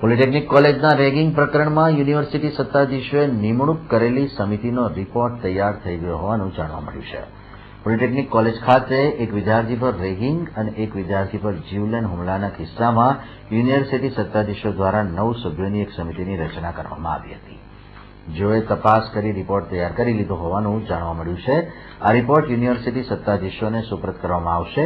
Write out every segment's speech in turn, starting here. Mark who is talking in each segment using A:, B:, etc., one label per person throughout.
A: Polytechnic કોલેજના ragging પ્રકરણમાં university સત્તાધીશોએ નિમણૂક કરેલી સમિતિનો રિપોર્ટ તૈયાર થઈ ગયો હોવાનું જાણવા મળ્યું છે. પોલિટેકનિક કોલેજ ખાતે એક વિદ્યાર્થી પર રેગિંગ અને એક વિદ્યાર્થી પર જીવલેણ હુમલાના કિસ્સામાં યુનિવર્સિટી સત્તાધીશો દ્વારા 9 સભ્યોની એક સમિતિની રચના કરવામાં આવી હતી, જેઓએ તપાસ કરી રિપોર્ટ તૈયાર કરી લીધો હોવાનું જાણવા મળ્યું છે. આ રિપોર્ટ યુનિવર્સિટી સત્તાધીશોને સુપરત કરવામાં આવશે.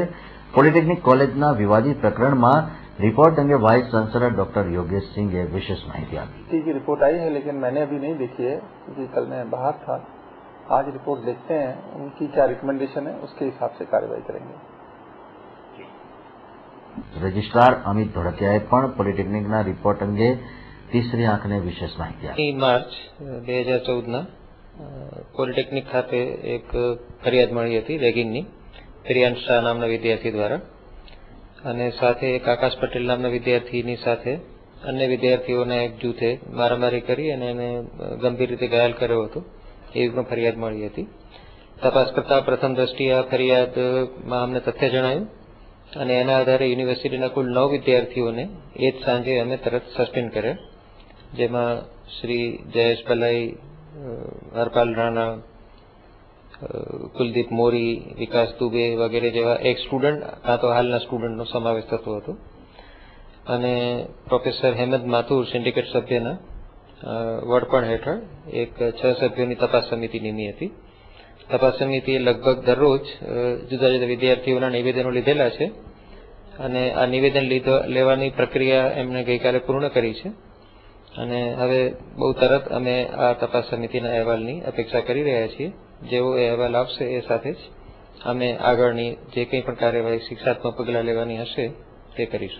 A: પોલિટેકનિક કોલેજના વિવાદિત પ્રકરણમાં रिपोर्ट अंगे vice chancellor doctor Yogesh Singh ने विशेष माहिती दी।
B: की रिपोर्ट आई है, लेकिन मैंने अभी नहीं देखी है क्योंकि कल मैं बाहर था। आज रिपोर्ट देखते हैं, उनकी क्या रिकमेंडेशन है, उसके हिसाब से कार्रवाई करेंगे।
A: रजिस्ट्रार अमित धोड़कियाए पण पॉलिटेक्निकना रिपोर्ट अंगे तीसरी आंखने विशेष माहिती आपी।
C: मार्च 2014 पॉलिटेक्निक खाते एक फरियाद मळी हती रेगिंगनी प्रियांश शाह नामना विद्यार्थी द्वारा અને સાથે એક આકાશ પટેલ નામના વિદ્યાર્થીની સાથે અન્ય વિદ્યાર્થીઓના એક જૂથે મારામારી કરી અને એને ગંભીર રીતે ઘાયલ કર્યો હતો એવી પણ ફરિયાદ મળી હતી. તપાસ કરતા પ્રથમ દ્રષ્ટિએ આ ફરિયાદમાં અમને તથ્ય જણાયું અને એના આધારે યુનિવર્સિટીના કુલ 9 વિદ્યાર્થીઓને એ જ સાંજે અમે તરત સસ્પેન્ડ કર્યા, જેમાં શ્રી જયેશ પલાઈ, હરપાલ રાણા, कुलदीप मोरी, विकास दुबे वगैरह जेवा एक स्टूडेंट आ तो हालना स्टूडेंटनो समावेश थतो हतो अने प्रोफेसर हेमंत माथुर सिंडिकेट सभ्यना वडपण हेठळ एक 6 सभ्योनी तपास समिति निमी हती. तपास समितिए लगभग दररोज जुदा जुदा विद्यार्थीओना निवेदनो लीधेला छे અને આ નિવેદન લેવાની પ્રક્રિયા એમણે ગઈકાલે પૂર્ણ કરી છે અને હવે બહુ તરત અમે આ તપાસ સમિતિના અહેવાલની અપેક્ષા કરી રહ્યા છીએ. જેવો અહેવાલ આવશે એ સાથે જ અમે આગળની જે કંઈ પણ કાર્યવાહી શિક્ષાત્મક પગલાં લેવાની હશે તે કરીશું.